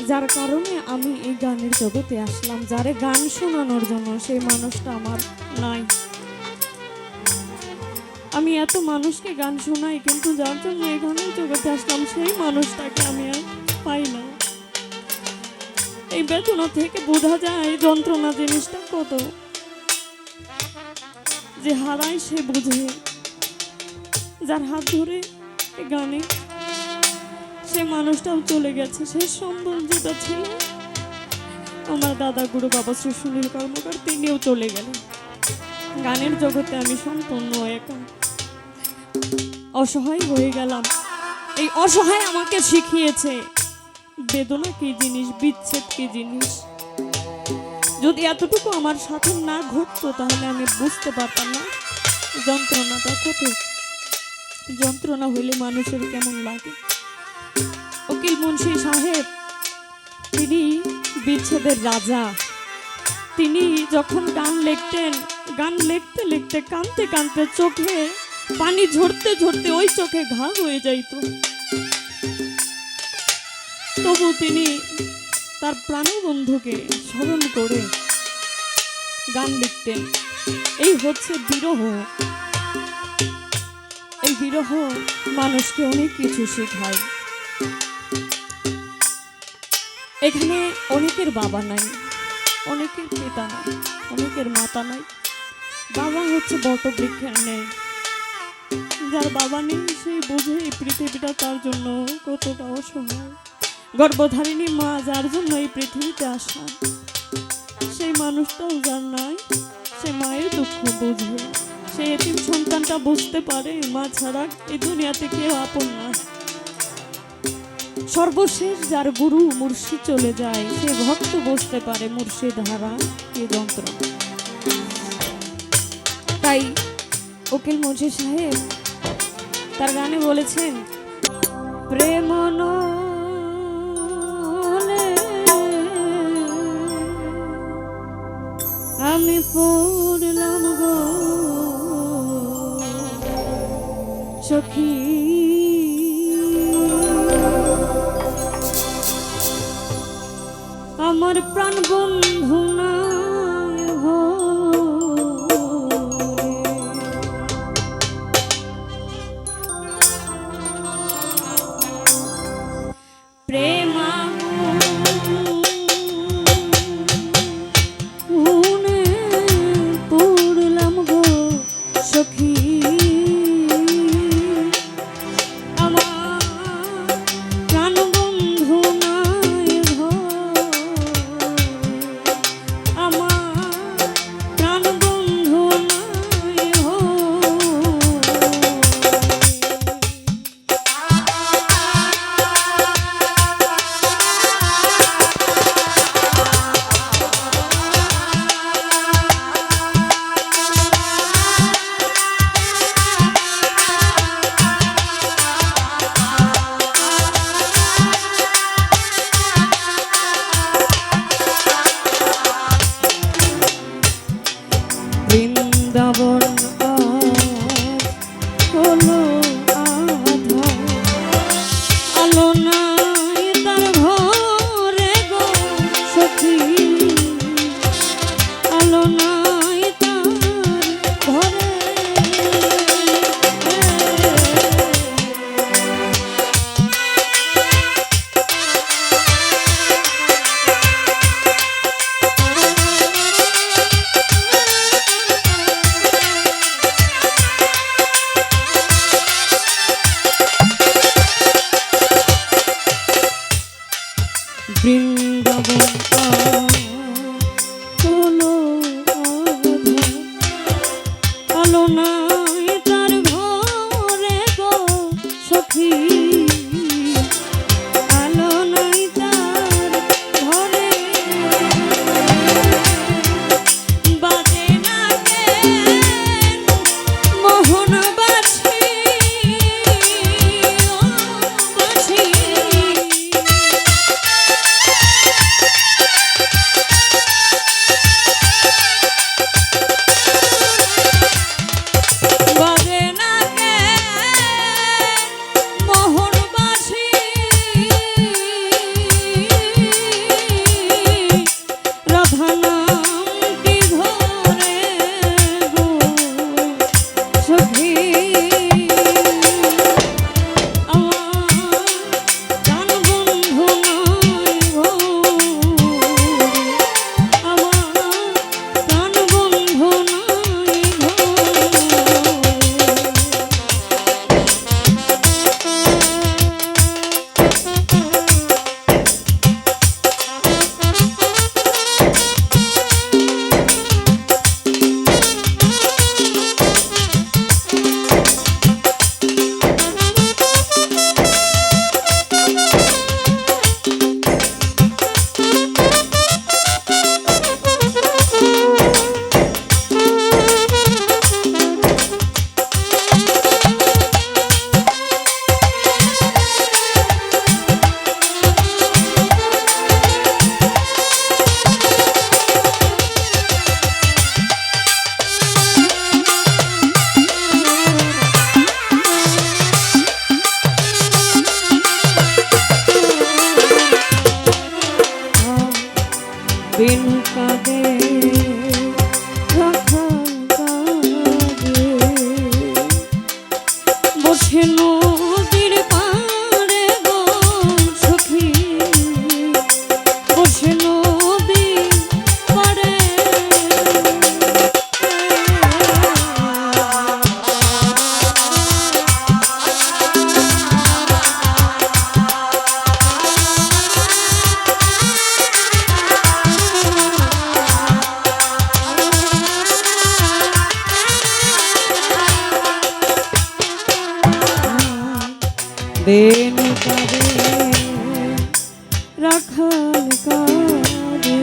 যার কারণে আমি এই গানের জগতে আসলাম, যারে গান শোনানোর জন্য সেই মানুষটা আমার নাই। আমি এত মানুষকে গান শোনাই, কিন্তু যার জন্য এই গানের জগতে আসলাম সেই মানুষটাকে আমি আর পাই না। এই বেদনা থেকে বোঝা যায় যন্ত্রণা জিনিসটা কত, যে হারায় সে বুঝে। যার হাত ধরে এই গানে সে মানুষটাও চলে গেছে। শেষ সম্বল যেটা ছিল আমার দাদা গুরু বাবা শ্রী সুনীল কর্মকার, তিনিও চলে গেলেন। গানের জগতে আমি সম্পূর্ণ একা, অসহায় হয়ে গেলাম। এই অসহায় আমাকে শিখিয়েছে বেদনা কি জিনিস, বিচ্ছেদ কি জিনিস। যদি এতটুকু আমার সাথে না ঘটতো তাহলে আমি বুঝতে পারতাম না যন্ত্রণাটা কত। যন্ত্রণা হইলে মানুষের কেমন লাগে। উকিল মুন্সি সাহেব তিনি বিচ্ছেদের রাজা। তিনি যখন গান লিখতেন, গান লিখতে লিখতে কাঁদতে কাঁদতে চোখে পানি ঝরতে ঝরতে ওই চোখে ঘা হয়ে যাইত, তবু তিনি তার প্রাণবন্ধুকে স্মরণ করে গান লিখতেন। এই হচ্ছে বিরহ। এই বিরহ মানুষকে অনেক কিছু শেখায়। এখানে অনেকের বাবা নাই, অনেকের পিতা নাই, অনেকের মাতা নাই। বাবা হচ্ছে বটবৃক্ষের ন্যায়। যার বাবা নেই সেই বোঝে এই পৃথিবীটা তার জন্য কতটা অসহায়। গর্ভধারিণী মা যার জন্য এই পৃথিবীতে আসা, সেই মানুষটাও যার নাই, সে মায়ের দুঃখ বুঝে। সে এতিম সন্তানটা বুঝতে পারে মা ছাড়া এই দুনিয়াতে কেউ আপন না। সর্বশেষ যার গুরু মুর্শিদ চলে যায়, সে ভক্ত বুঝতে পারে মুর্শিদ হারা কি যন্ত্রণা। তাই উকিল মুন্সি সাহেব তার গানে বলেছেন, প্রেম নলে আমি পড়লাম গো সখী, আমার প্রাণ বন্ধু নাই হো, প্রেম আগুনে পড়লাম গো সখী, আমার প্রাণ বন্ধু নাই হো, আমার প্রাণ বন্ধু নাই হো। বৃন্দাবন হলো আধা, আলো নাই তার ঘরে গো সখী, আলো নাই তার ঘরে। বৃন্দাবন হলো আধা, আলো নাই তার ঘরে গো সখী, আলো নাই তার ঘরে। বাজে না কেন মোহন বাছি, ও বাছি, বেনু কাঁদে রাখাল কাঁদে বসে নদীর পাড়ে গো সখী বসে নদীর পাড়ে বেনু কাঁদে রাখাল কাঁদে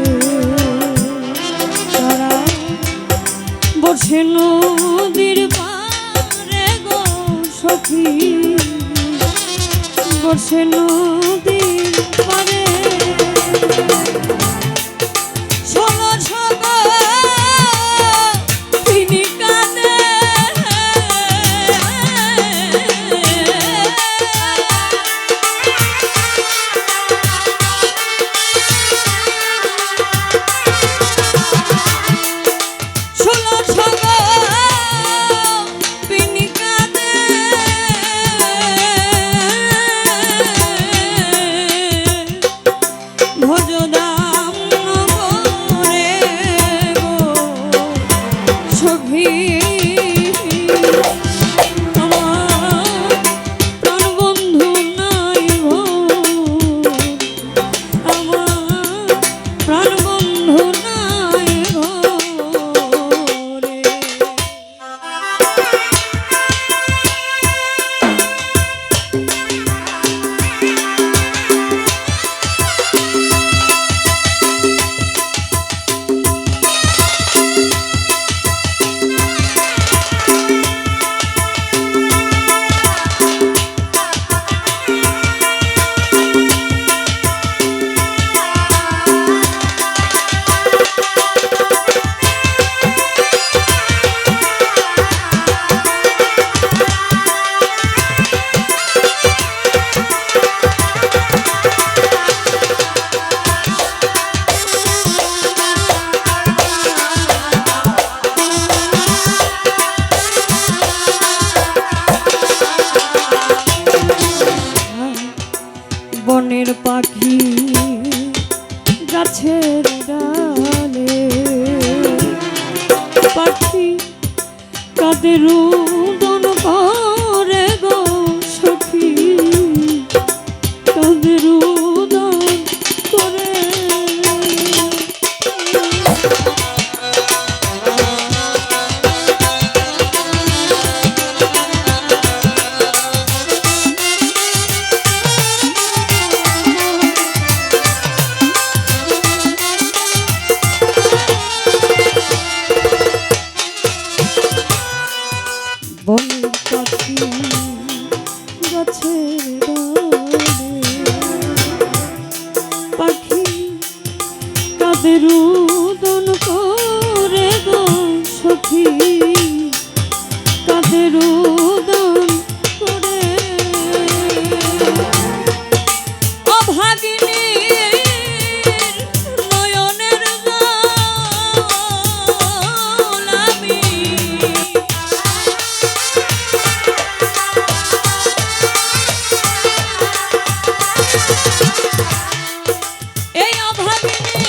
তারা বসে নদীর পাড়ে গো সখী বসে নদীর পাড়ে শোনো শোনো তিনি কাঁদে বনের পাখি গাছের ডালে পাখি কাদের রোদন করে গো সখী কাদের রোদন করে বনের পাখি গাছের ডালে পাখি কাদের রোদন করে গো সখী কাদের রোদন করে অভাগিনী নয়নের জল আমি এই অভাগিনী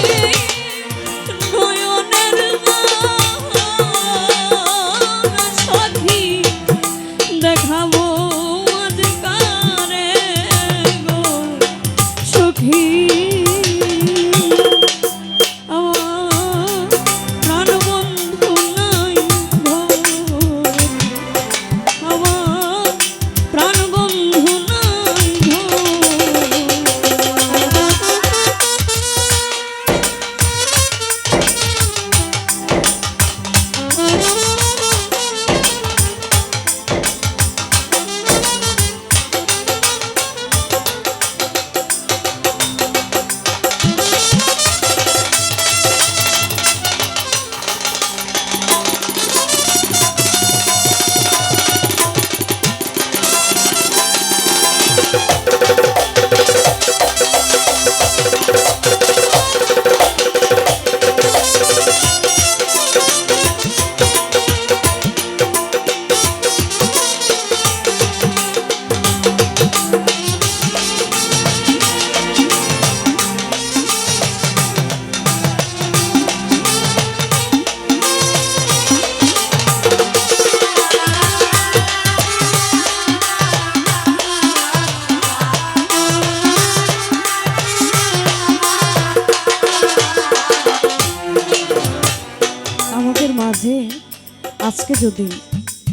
আজকে যদি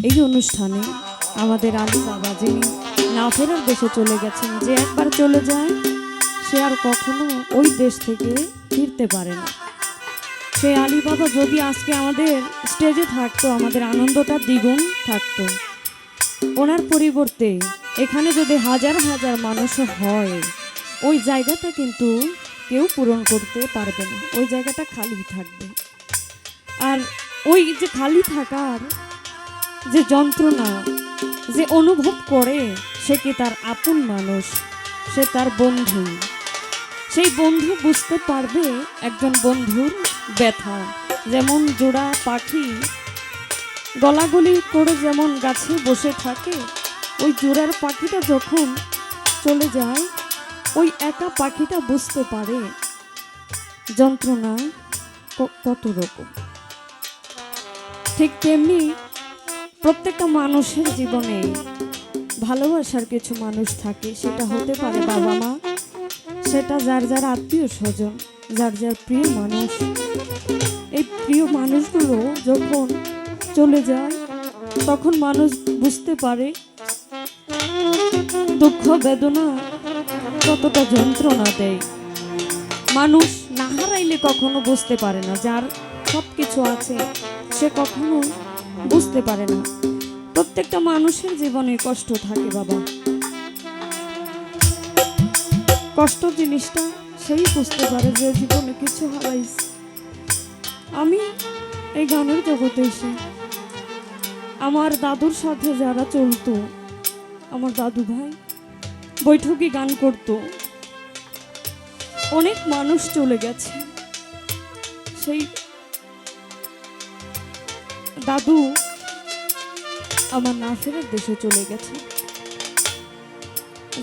এই অনুষ্ঠানে আমাদের আলী বাবা যিনি না ফেরার দেশে চলে গেছেন, যে একবার চলে যায় সে আর কখনো ওই দেশ থেকে ফিরতে পারে না, সেই আলী বাবা যদি আজকে আমাদের স্টেজে থাকতো, আমাদের আনন্দটা দ্বিগুণ থাকতো। ওনার পরিবর্তে এখানে যদি হাজার হাজার মানুষও হয়, ওই জায়গাটা কিন্তু কেউ পূরণ করতে পারবে না, ওই জায়গাটা খালি থাকবে। আর ওই যে খালি থাকার যে যন্ত্রণা যে অনুভব করে, সে কি তার আপন মানুষ, সে তার বন্ধু, সেই বন্ধু বুঝতে পারবে একজন বন্ধুর ব্যথা। যেমন জোড়া পাখি গলাগলি করে যেমন গাছে বসে থাকে, ওই জোড়ার পাখিটা যখন চলে যায়, ওই একা পাখিটা বুঝতে পারে যন্ত্রণা কত রকম। ঠিক তেমনি প্রত্যেকটা মানুষের জীবনে ভালোবাসার কিছু মানুষ থাকে, সেটা হতে পারে বাবা মা, সেটা যার যার আত্মীয় স্বজন, যার যার প্রিয় মানুষ। এই প্রিয় মানুষগুলো যখন চলে যায়, তখন মানুষ বুঝতে পারে দুঃখ বেদনা কতটা যন্ত্রণা দেয়। মানুষ না হারাইলে কখনো বুঝতে পারে না, যার সব কিছু আছে সে কখনো বুঝতে পারে না। প্রত্যেকটা মানুষের জীবনে কষ্ট থাকে বাবা, কষ্ট জিনিসটা সেই বুঝতে পারে যে জীবনে কিছু হারাইছে। আমি এই গানের জগতে এসে আমার দাদুর সাথে যারা চলতো, আমার দাদু ভাই বৈঠকি গান করত, অনেক মানুষ চলে গেছে। সেই দাদু আমার না ফেরার দেশে চলে গেছে,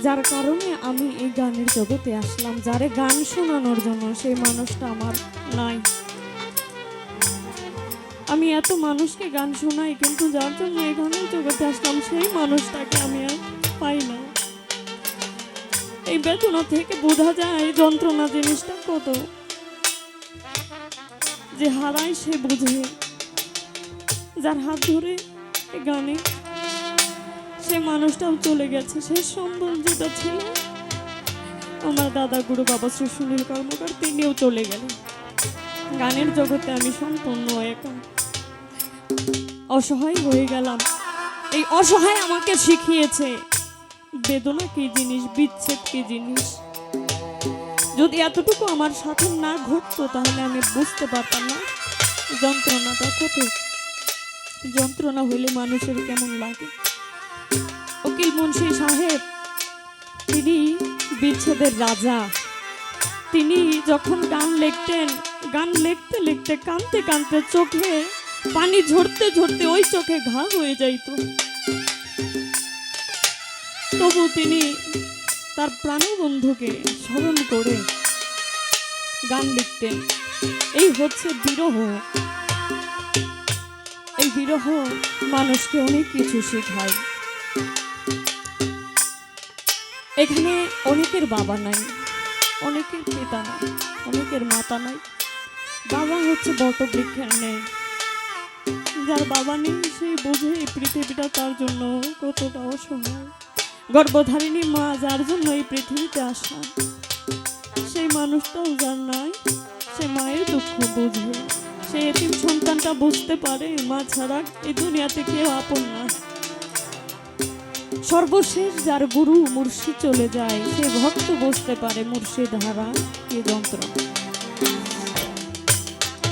যার কারণে আমি এই গানের জগতে আসলাম। যারে গান শোনানোর জন্য সেই মানুষটা আমার নাই। আমি এত মানুষকে গান শোনাই, কিন্তু যার জন্য এই গানের জগতে আসলাম সেই মানুষটাকে আমি আর পাই না। এই বেদনা থেকে বোঝা যায় যন্ত্রণা জিনিসটা কত, যে হারায় সে বুঝে। যার হাত ধরে এই গানে সে মানুষটাও চলে গেছে। শেষ সম্বল যেটা ছিল আমার দাদা গুরু বাবা শ্রী সুনীল কর্মকার, তিনিও চলে গেলেন। গানের জগতে আমি সম্পূর্ণ একা, অসহায় হয়ে গেলাম। এই অসহায় আমাকে শিখিয়েছে বেদনা কি জিনিস, বিচ্ছেদ কি জিনিস। যদি এতটুকু আমার সাথে না ঘটতো, তাহলে আমি বুঝতে পারতাম না যন্ত্রণাটা কত। যন্ত্রণা হইলে মানুষের কেমন লাগে। উকিল মুন্সি সাহেব তিনি বিচ্ছেদের রাজা। তিনি যখন গান লিখতেন, গান লিখতে লিখতে কাঁদতে কাঁদতে চোখে পানি ঝরতে ঝরতে ওই চোখে ঘা হয়ে যাইত, তবু তিনি তার প্রাণবন্ধুকে স্মরণ করে গান লিখতেন। এই হচ্ছে বিরহ। এই বিরহ মানুষকে অনেক কিছু শেখায়। এখানে অনেকের বাবা নাই, অনেকের পিতা নাই, অনেকের মাতা নাই। বাবা হচ্ছে বটবৃক্ষের নেই, যার বাবা নেই সেই বোঝে এই পৃথিবীটা তার জন্য কতটা অসহায়। গর্ভধারিণী মা যার জন্য এই পৃথিবীতে আসা, সেই মানুষটাও যার নাই, সে মায়ের দুঃখ বুঝে। সে এতিম সন্তানটা বুঝতে পারে মা ছাড়া এই দুনিয়াতে কেউ আপন না। সর্বশেষ যার গুরু মুর্শিদ চলে যায়, সে ভক্ত বুঝতে পারে মুর্শিদ হারা কি যন্ত্রণা।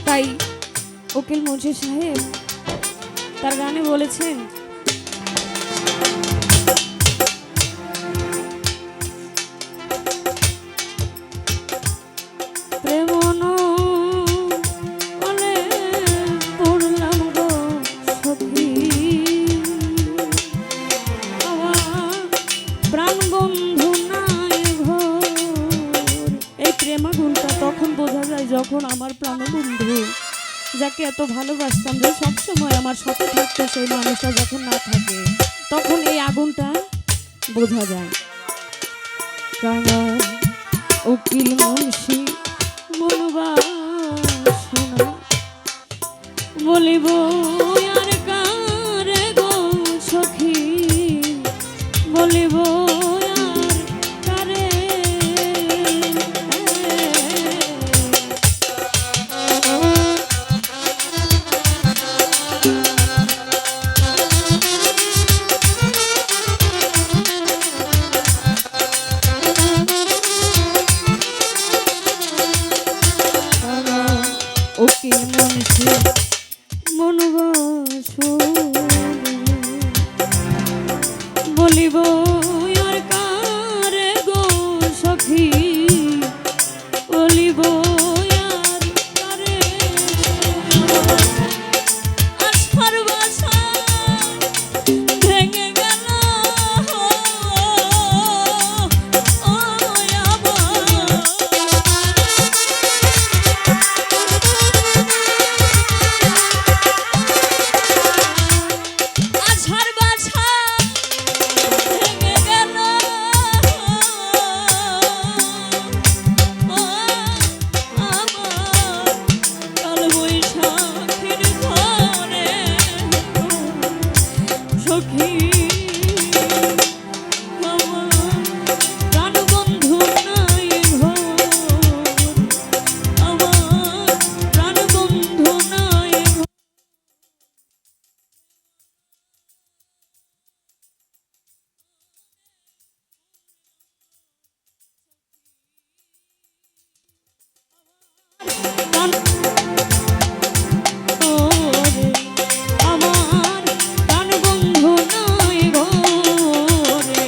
তাই উকিল মুন্সি সাহেব তার গানে বলেছেন, তখন বোঝা যায় যখন আমার প্রাণবন্ধু, যাকে এত ভালোবাসতাম, যে সবসময় আমার সাথে থাকতো, সেই মানুষটা যখন না থাকে, তখন এই আগুনটা বোঝা যায়। কারণ উকিল মুন্সি মনবাসনা বলিব আর কি মানুষে মনবাসরে বলিব আর কারে গো সখী বলিব আর কারে আশার বাসা ভেঙে গেল ও আমার আশার বাসা ভেঙে গেল ও আমার কাল বৈশাখীর ঘরে সখী আমার প্রাণ বন্ধু নাই ঘর আমার প্রাণ বন্ধু নাই ঘর প্রাণ ওরে আমার প্রাণ বন্ধু নাই ঘরে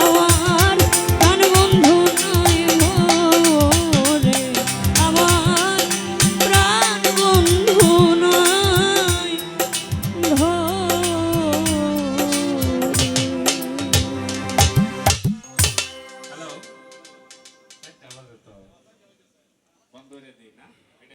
আমার প্রাণ বন্ধু নাই ঘরে আমার প্রাণ বন্ধু নাই ঘরে হ্যালো, একটা আওয়াজ তো বন্ধ করে দিই না।